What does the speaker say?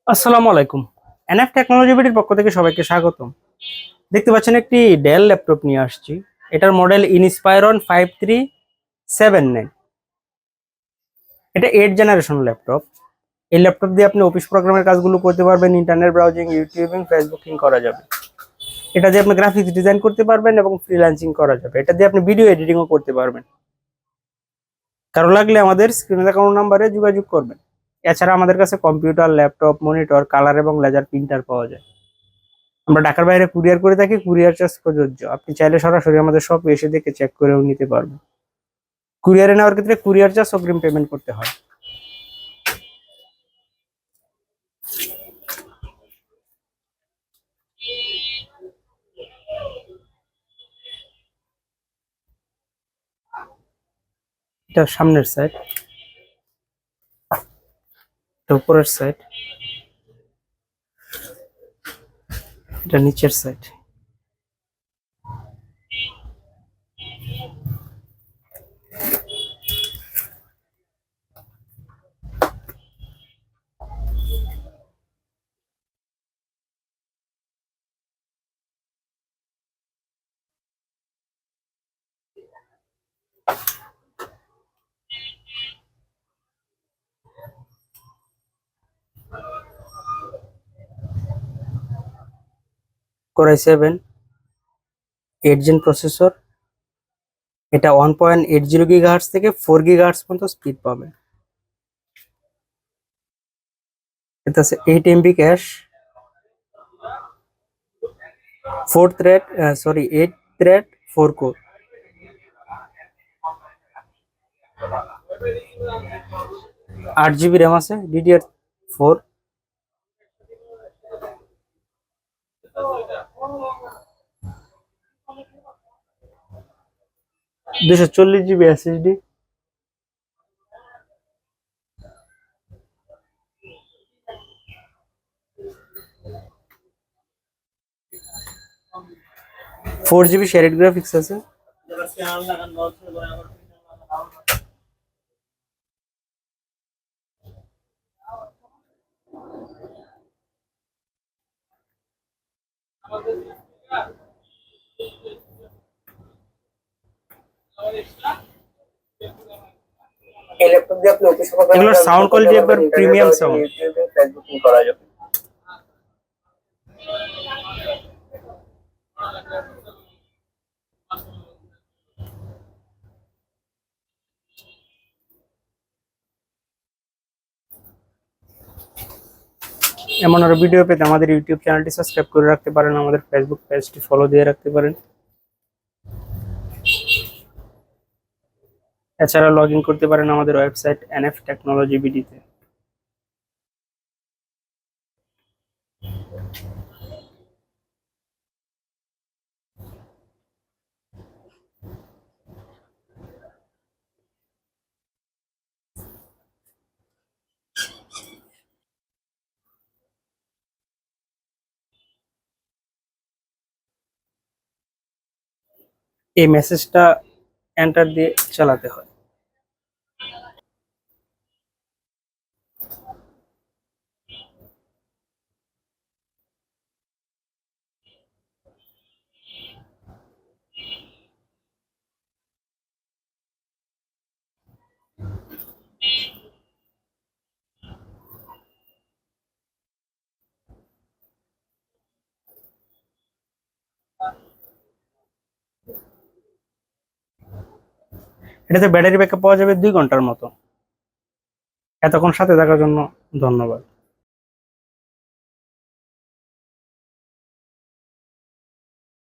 আসসালামু আলাইকুম। NF technology বিডির পক্ষ থেকে সবাইকে স্বাগতম। দেখতে পাচ্ছেন একটি ডেল ল্যাপটপ নিয়ে আসছি। এটার মডেল ইনস্পায়রন 5379। এটা 8 জেনারেশন ল্যাপটপ। এই ল্যাপটপ দিয়ে আপনি অফিস প্রোগ্রামের কাজগুলো করতে পারবেন, ইন্টারনেট ব্রাউজিং, ইউটিউবিং, ফেসবুকিং করা যাবে। এটা দিয়ে আপনি গ্রাফিক্স ডিজাইন করতে পারবেন এবং ফ্রিল্যান্সিং করা যাবে। এটা দিয়ে আপনি ভিডিও এডিটিংও করতে পারবেন। কারো লাগলে আমাদের স্ক্রিনে দেখানো নাম্বারে যোগাযোগ করবেন। এছাড়া আমাদের কাছে কম্পিউটার, ল্যাপটপ, মনিটর, কালার এবং লেজার প্রিন্টার পাওয়া যায়। আমরা ঢাকার বাইরে কুরিয়ার করে থাকি, কুরিয়ার চার্জ প্রযোজ্য। আপনি চাইলে সরাসরি আমাদের শপে এসে দেখে চেক করেও নিতে পারবেন। কুরিয়ারে নেওয়ার ক্ষেত্রে কুরিয়ার চার্জ অগ্রিম পেমেন্ট করতে হয়। এটা সামনের সাইড, এটা উপরের সাইড, এটা নিচের side. Core i7 8 gen processor. এটা 1.80 গিগাহার্টজ থেকে 4 গিগাহার্টজ পর্যন্ত স্পিড পাবে। এটা আছে 8 MB cash, 8 thread 4 core. 8 GB RAM আছে, DDR4। 240 GB SSD। 4 GB শেয়ারেড graphics আছে। এই ল্যাপটপ দিয়ে আপনি অফিস করার এগুলোর সাউন্ড কোয়ালিটি একবার প্রিমিয়াম সাউন্ড। ইউটিউবে ফেসবুকিং করা যাবে। এমন আরো ভিডিও পেতে আমাদের ইউটিউব চ্যানেলটি সাবস্ক্রাইব করে রাখতে পারেন, আমাদের ফেসবুক পেজটি ফলো দিয়ে রাখতে পারেন। এছাড়া লগ ইন করতে পারেন আমাদের ওয়েবসাইট এনএফ টেকনোলজি বিডিতে। এই মেসেজটা এন্টার দিয়ে চালাতে হয়। এটাতে ব্যাটারি ব্যাকআপ পাওয়া যাবে 2 ঘন্টার মতো। এতক্ষণ সাথে থাকার জন্য ধন্যবাদ।